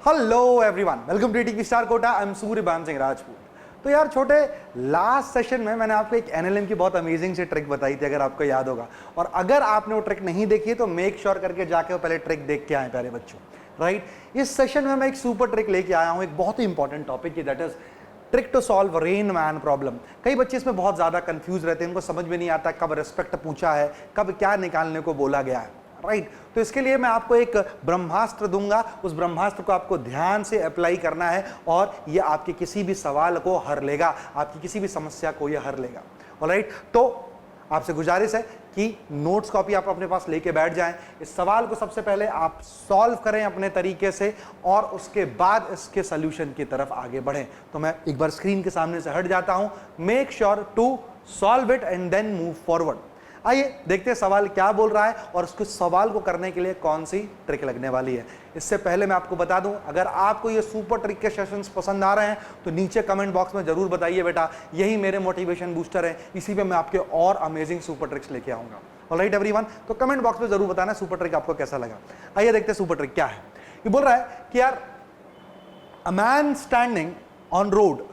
Hello everyone, welcome to TV star Kota. I am Suryabhan Singh Rajput. तो यार छोटे, लास्ट सेशन में मैंने आपको एक एनएलएम की बहुत अमेजिंग सी ट्रिक बताई थी, अगर आपको याद होगा। और अगर आपने वो ट्रिक नहीं देखी है तो मेक श्योर करके जाके वो पहले ट्रिक देख के आए प्यारे बच्चों, राइट। इस सेशन में मैं एक सुपर ट्रिक लेके आया हूं, एक बहुत ही इंपॉर्टेंट टॉपिक की, that is trick to solve rain man problem. कई बच्चे इसमें बहुत ज्यादा कंफ्यूज रहते हैं, उनको समझ में नहीं आता कब रिस्पेक्ट पूछा है, कब क्या निकालने को बोला गया है, राइट। तो इसके लिए मैं आपको एक ब्रह्मास्त्र दूंगा, उस ब्रह्मास्त्र को आपको ध्यान से अप्लाई करना है और ये आपके किसी भी सवाल को हर लेगा, आपकी किसी भी समस्या को ये हर लेगा। ऑलराइट, तो आपसे गुजारिश है कि नोट्स कॉपी आप अपने पास लेके बैठ जाएं। इस सवाल को सबसे पहले आप सॉल्व करें अपने तरीके से और उसके बाद इसके सॉल्यूशन की तरफ आगे बढ़ें। तो मैं एक बार स्क्रीन के सामने से हट जाता हूं। Make sure to solve it and then move forward. आइए देखते हैं सवाल क्या बोल रहा है और उसको सवाल को करने के लिए कौन सी ट्रिक लगने वाली है। इससे पहले मैं आपको बता दूं, अगर आपको ये सुपर ट्रिक के सेशंस पसंद आ रहे हैं तो नीचे कमेंट बॉक्स में जरूर बताइए बेटा, यही मेरे मोटिवेशन बूस्टर है, इसी पे मैं आपके और अमेजिंग सुपर ट्रिक्स लेके आऊंगा। ऑलराइट एवरीवन, तो कमेंट बॉक्स में जरूर बताना सुपर ट्रिक आपको कैसा लगा। आइए देखते हैं सुपर ट्रिक क्या है। ये बोल रहा है कि यार, a man standing on road,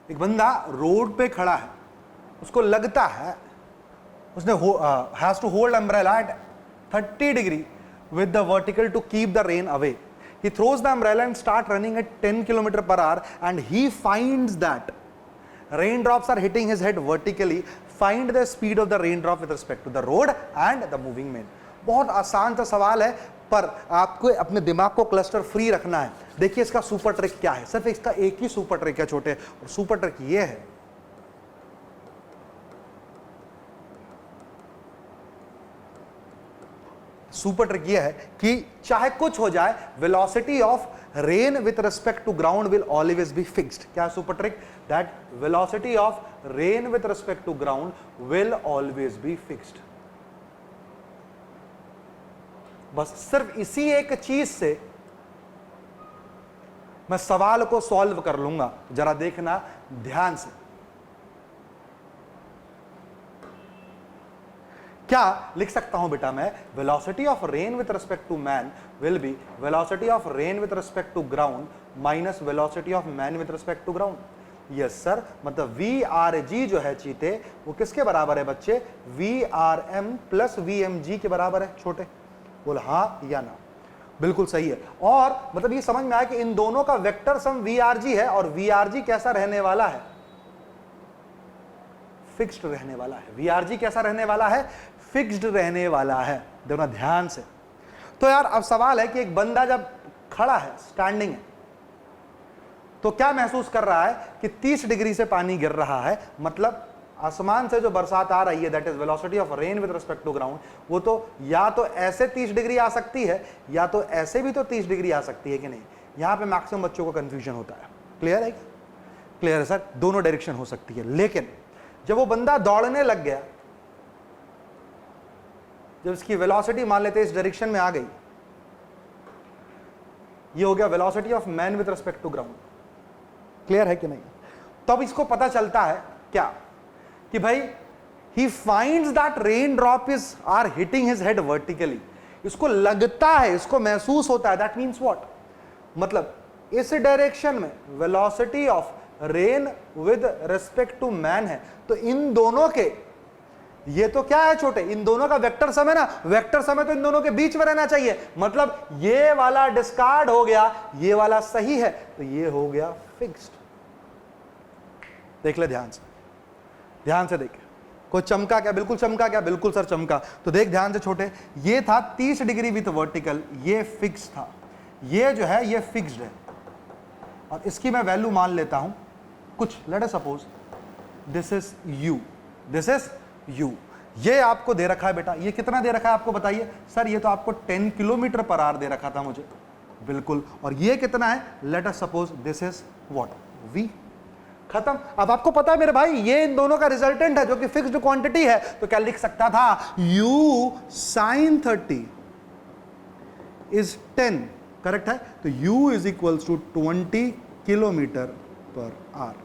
एक बंदा रोड पे खड़ा है, उसको लगता है उसने has to hold umbrella at 30 degree with the vertical to keep the rain away. He throws the umbrella and start running at 10 km per hour and he finds that raindrops are hitting his head vertically. Find the speed of the raindrop with respect to the road and the moving man. बहुत आसान सा सवाल है, पर आपको अपने दिमाग को क्लस्टर फ्री रखना है। देखिए इसका सुपर ट्रिक क्या है, सिर्फ इसका एक ही सुपर ट्रिक है छोटे, और सुपर ट्रिक ये है, सुपर ट्रिक ये है कि चाहे कुछ हो जाए, velocity of rain with respect to ground will always be fixed. क्या super trick? That velocity of rain with respect to ground will always be fixed. बस सिर्फ इसी एक चीज से मैं सवाल को सॉल्व कर लूंगा। जरा देखना ध्यान से, क्या लिख सकता हूं बेटा मैं? Velocity of rain with respect to man will be velocity of rain with respect to ground minus velocity of man with respect to ground. Yes sir, मतलब वी आर जी जो है चीते, वो किसके बराबर है बच्चे? V R M plus V M G के बराबर है छोटे। बोल हाँ या ना? बिल्कुल सही है। और मतलब ये समझ में आया कि इन दोनों का vector sum V R G है, और वी आर जी कैसा रहने वाला है? फिक्स्ड रहने वाला है। वी आर जी कैसा रहने वाला है? फिक्स्ड रहने वाला है। देखना ध्यान से। तो यार अब सवाल है कि एक बंदा जब खड़ा है, स्टैंडिंग है, तो क्या महसूस कर रहा है कि 30 डिग्री से पानी गिर रहा है, मतलब आसमान से जो बरसात आ रही है, that is velocity of rain with respect to ground, वो तो या तो ऐसे 30 डिग्री आ सकती है या तो ऐसे भी तो 30 डिग्री आ सकती है कि नहीं। यहां पे मैक्सिमम बच्चों को कंफ्यूजन होता है। क्लियर है? क्लियर है सर, दोनों डायरेक्शन हो सकती है। लेकिन जब वो बंदा दौड़ने लग गया, जब इसकी वेलोसिटी मान लेते इस डायरेक्शन में आ गई, ये हो गया velocity of man with respect to ground. Clear है कि नहीं? तब इसको पता चलता है क्या कि भाई he finds that rain drop is are hitting his head vertically. इसको लगता है, इसको महसूस होता है। That means what? मतलब इस डायरेक्शन में velocity of rain with respect to man है, तो इन दोनों के, ये तो क्या है छोटे, इन दोनों का वेक्टर सम है ना, वेक्टर सम है तो इन दोनों के बीच में रहना चाहिए। मतलब ये वाला डिस्कार्ड हो गया, ये वाला सही है, तो ये हो गया फिक्स्ड। देख ले ध्यान से, ध्यान से देख। कोई चमका क्या? बिल्कुल चमका क्या? बिल्कुल सर चमका। तो देख ध्यान से छोटे, ये था 30 डिग्री विथ वर्टिकल, ये फिक्स था, ये जो है ये फिक्स्ड है, और इसकी मैं वैल्यू मान लेता हूं कुछ, late us suppose this is you, this is you. ये आपको दे रखा है बेटा, ये कितना दे रखा है आपको बताइए? सर ये तो आपको 10 किलोमीटर पर आवर दे रखा था मुझे। बिल्कुल। और ये कितना है? Let us suppose this is what? V. खत्म। अब आपको पता है मेरे भाई, ये इन दोनों का रिजल्टेंट है जो कि फिक्स्ड क्वांटिटी है, तो क्या लिख सकता था? u sin 30 is 10। करेक्ट है? तो u is equals to 20 kilometre per hour.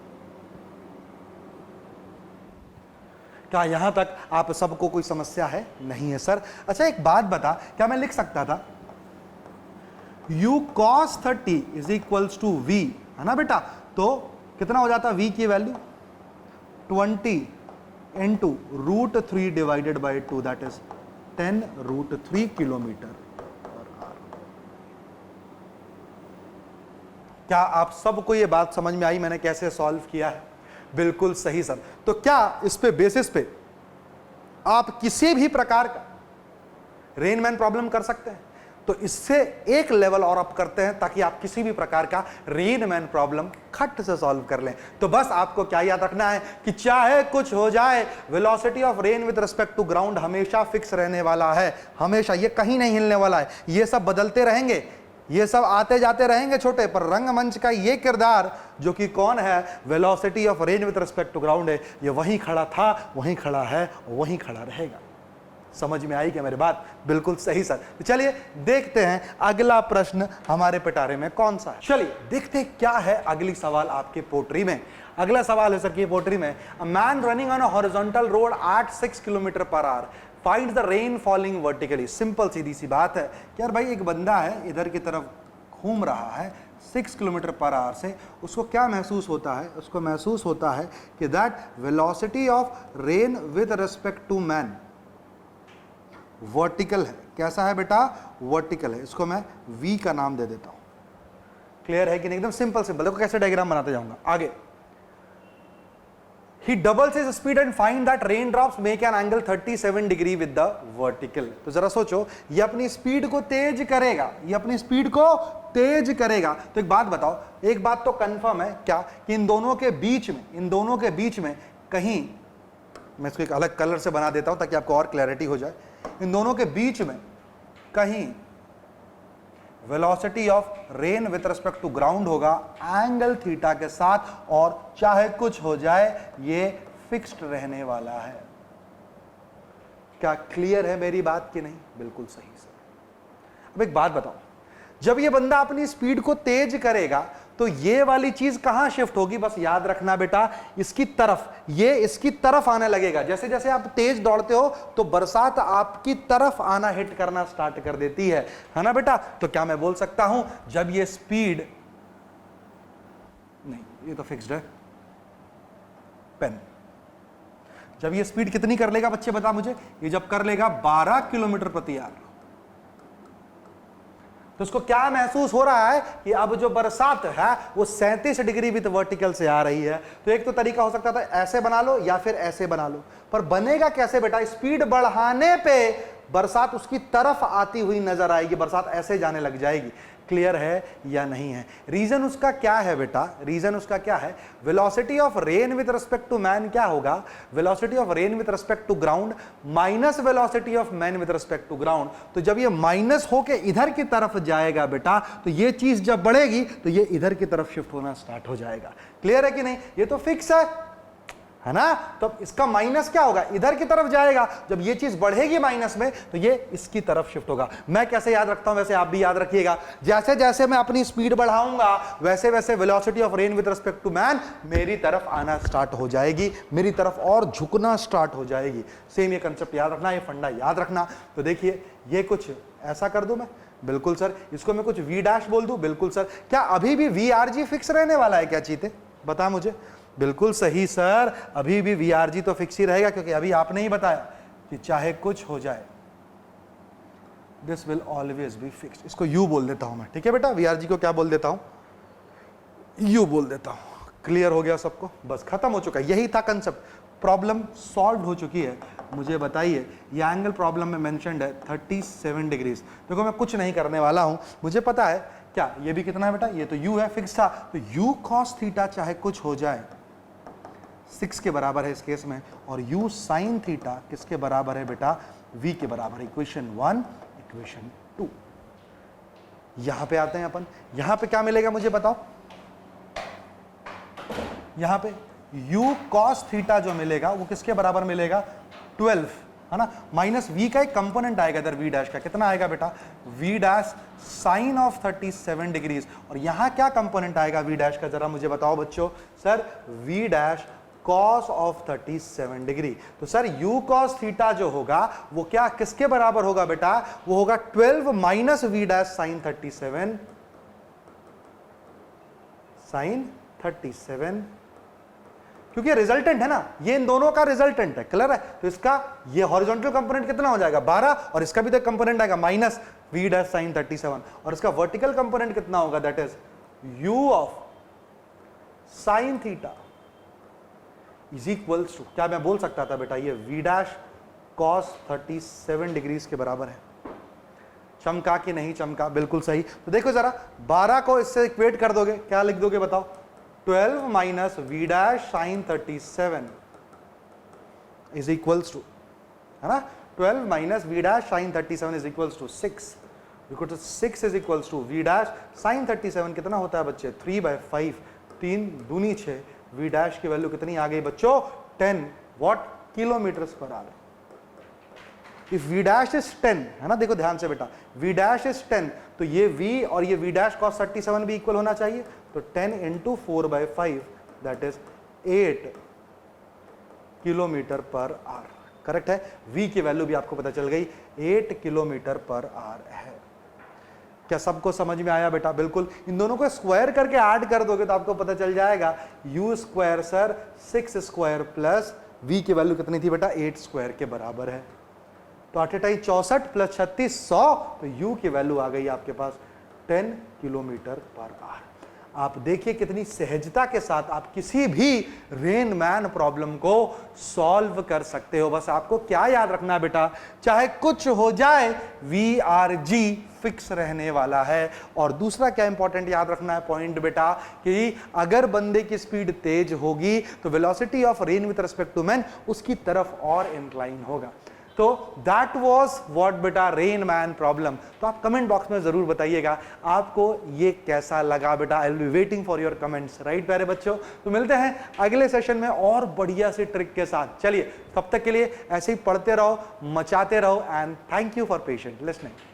क्या यहां तक आप सबको कोई समस्या है? नहीं है सर। अच्छा एक बात बता, क्या मैं लिख सकता था u cos 30 is equals to v, है ना बेटा। तो कितना हो जाता v की value 20 into √3 divided by 2, that is 10√3 kilometre. क्या आप सबको ये बात समझ में आई मैंने कैसे सॉल्व किया है? बिल्कुल सही सर। तो क्या इस पे बेसिस पे आप किसी भी प्रकार का रेनमैन प्रॉब्लम कर सकते हैं? तो इससे एक लेवल और अप करते हैं ताकि आप किसी भी प्रकार का रेनमैन प्रॉब्लम खट से सॉल्व कर लें। तो बस आपको क्या याद रखना है कि चाहे कुछ हो जाए, velocity of rain with respect to ground हमेशा फिक्स रहने वाला है, हमेशा, ये कहीं नहीं हिलने वाला है। ये सब बदलते रहेंगे, ये सब आते जाते रहेंगे छोटे, पर रंगमंच का ये किरदार जो कि कौन है, velocity of rain with respect to ground है, ये वहीं खड़ा था, वहीं खड़ा है, वहीं खड़ा रहेगा। समझ में आई क्या मेरी बात? बिल्कुल सही सर। तो चलिए देखते हैं अगला प्रश्न हमारे पिटारे में कौन सा है। चलिए देखते हैं क्या है अगली सवाल आपके पोट्री में। अगला सवाल है सर की पोट्री में, a man running on a horizontal road at 6 kilometre per hour find the rain falling vertically. Simple सीधी सी बात है कि यार भाई एक बंदा है इधर की तरफ घूम रहा है 6 किलोमीटर पर आवर से, उसको क्या महसूस होता है? उसको महसूस होता है कि that velocity of rain with respect to man vertical है। कैसा है बेटा? वर्टिकल है। इसको मैं v का नाम दे देता हूं। क्लियर है कि नहीं? एकदम सिंपल सिंपल। देखो कैसे डायग्राम बनाते जाऊंगा आगे। He doubles his speed and find that raindrops make an angle 37 degree with the vertical। तो जरा सोचो, ये अपनी स्पीड को तेज करेगा, ये अपनी स्पीड को तेज करेगा। तो एक बात बताओ, एक बात तो कंफर्म है क्या कि इन दोनों के बीच में कहीं, मैं इसको एक अलग कलर से बना देता हूं ताकि आपको और क्लैरिटी हो जाए, इन दोनों के बीच में कहीं velocity of rain with respect to ground होगा एंगल थीटा के साथ, और चाहे कुछ हो जाए ये फिक्स्ड रहने वाला है। क्या क्लियर है मेरी बात कि नहीं? बिल्कुल सही सर। अब एक बात बताओ, जब ये बंदा अपनी स्पीड को तेज करेगा तो ये वाली चीज कहां शिफ्ट होगी? बस याद रखना बेटा, इसकी तरफ, ये इसकी तरफ आने लगेगा। जैसे जैसे आप तेज दौड़ते हो तो बरसात आपकी तरफ आना हिट करना स्टार्ट कर देती है ना बेटा? तो क्या मैं बोल सकता हूं जब ये स्पीड, नहीं ये तो फिक्स्ड है, पेन, जब ये स्पीड कितनी कर लेगा बच्चे बता मुझे? ये जब कर लेगा 12 किलोमीटर प्रति आवर, तो उसको क्या महसूस हो रहा है कि अब जो बरसात है वो 37 डिग्री विद वर्टिकल से आ रही है। तो एक तो तरीका हो सकता था ऐसे बना लो या फिर ऐसे बना लो, पर बनेगा कैसे बेटा? स्पीड बढ़ाने पे बरसात उसकी तरफ आती हुई नजर आएगी, बरसात ऐसे जाने लग जाएगी। क्लियर है या नहीं है? रीजन उसका क्या है बेटा? रीजन उसका क्या है? Velocity of rain with respect to man क्या होगा? Velocity of rain with respect to ground minus velocity of man with respect to ground. तो जब ये माइनस होके इधर की तरफ जाएगा बेटा, तो ये चीज जब बढ़ेगी तो ये इधर की तरफ शिफ्ट होना स्टार्ट हो जाएगा। क्लियर है कि नहीं? ये तो फिक्स है ना? तो इसका माइनस क्या होगा? इधर की तरफ जाएगा। जब ये चीज बढ़ेगी माइनस में तो ये इसकी तरफ शिफ्ट होगा। मैं कैसे याद रखता हूं वैसे आप भी याद रखिएगा। जैसे जैसे मैं अपनी स्पीड बढ़ाऊंगा वैसे वैसे velocity of rain with respect to man मेरी तरफ आना स्टार्ट हो जाएगी, मेरी तरफ और झुकना स्टार्ट हो जाएगी। सेम ये कंसेप्ट याद रखना, ये फंडा याद रखना। तो देखिए ये कुछ ऐसा कर दूं मैं, बिल्कुल सर। इसको मैं कुछ v डैश बोल दूं, बिल्कुल सर। क्या अभी भी VRG फिक्स रहने वाला है क्या चीते? बता मुझे। बिल्कुल सही सर, अभी भी VRG तो फिक्स ही रहेगा, क्योंकि अभी आपने ही बताया कि चाहे कुछ हो जाए this will always be fixed. इसको U बोल देता हूं मैं, ठीक है बेटा? VRG को क्या बोल देता हूं? U बोल देता हूं। क्लियर हो गया सबको? बस खत्म हो चुका है, यही था कंसेप्ट। प्रॉब्लम सॉल्व हो चुकी है। मुझे बताइए, ये एंगल प्रॉब्लम में मेंशन्ड है 37 डिग्रीज। देखो मैं कुछ नहीं करने वाला हूं, मुझे पता है क्या ये भी कितना है बेटा? ये तो U है, फिक्स था। तो U cos थीटा चाहे कुछ हो जाए 6 के बराबर है इस केस में, और U sin थीटा किसके बराबर है बेटा? V के बराबर है। Equation 1, equation 2। यहां पे आते हैं अपन। यहां पे क्या मिलेगा मुझे बताओ? यहां पे U cos थीटा जो मिलेगा वो किसके बराबर मिलेगा? 12, है ना? माइनस V का एक कंपोनेंट आएगा इधर V डैश का। कितना आएगा बेटा? V dash sign of 37 degrees. और यहां क्या कंपोनेंट आएगा V डैश का? जरा मुझे बताओ बच्चों। Sir V dash cos of 37 degree. तो सर u cos थीटा जो होगा वो क्या किसके बराबर होगा बेटा, वो होगा 12 minus v dash sine 37 sine 37, क्योंकि रिजल्टेंट है ना, ये इन दोनों का रिजल्टेंट है, क्लियर है। तो इसका ये हॉरिजॉन्टल कंपोनेंट कितना हो जाएगा 12, और इसका भी तो कंपोनेंट आएगा माइनस v डैश साइन 37, और इसका वर्टिकल कंपोनेंट कितना होगा, that is u of sine theta is equals to, क्या मैं बोल सकता था बेटा, ये v डैश cos 37 डिग्रीज के बराबर है। चमका कि नहीं चमका, बिल्कुल सही। तो देखो जरा 12 को इससे इक्वेट कर दोगे, क्या लिख दोगे बताओ, 12 minus v dash sine 37 is equals to, है ना, 12 minus v dash sine 37 is equals to 6, because 6 is equals to v dash sine 37 कितना होता है बच्चे, 3/5, 3 दूनी 6, v डैश की वैल्यू कितनी आ गई बच्चों, 10 what kilometres per hour. If v dash is 10, है ना, देखो ध्यान से बेटा, v डैश इज 10, तो ये v और ये v डैश cos 37 भी इक्वल होना चाहिए, तो 10 into 4/5 that is 8 kilometre per our, correct है। v की वैल्यू भी आपको पता चल गई, 8 किलोमीटर पर आवर है। क्या सबको समझ में आया बेटा, बिल्कुल। इन दोनों को स्क्वायर करके ऐड कर दोगे तो आपको पता चल जाएगा u square sir 6 square plus v की वैल्यू कितनी थी बेटा, 8 स्क्वायर के बराबर है। तो 8 64 प्लस 36 100, तो u की वैल्यू आ गई आपके पास 10 किलोमीटर पर आवर। आप देखिए कितनी सहजता के साथ आप किसी भी रेन मैन प्रॉब्लम को सॉल्व कर सकते हो। बस आपको क्या याद रखना है बेटा, चाहे कुछ हो जाए VRG फिक्स रहने वाला है। और दूसरा क्या इंपॉर्टेंट याद रखना है पॉइंट बेटा, कि अगर बंदे की स्पीड तेज होगी तो velocity of rain with respect to man उसकी तरफ और इंक्लाइन होगा। तो दैट वॉज व्हाट बेटा रेन मैन प्रॉब्लम। तो आप कमेंट बॉक्स में जरूर बताइएगा आपको ये कैसा लगा बेटा। I will be waiting for your comments, right प्यारे बच्चों। तो मिलते हैं अगले सेशन में और बढ़िया से ट्रिक के साथ। चलिए तब तक के लिए ऐसे ही पढ़ते रहो, मचाते रहो, and thank you for patient listening.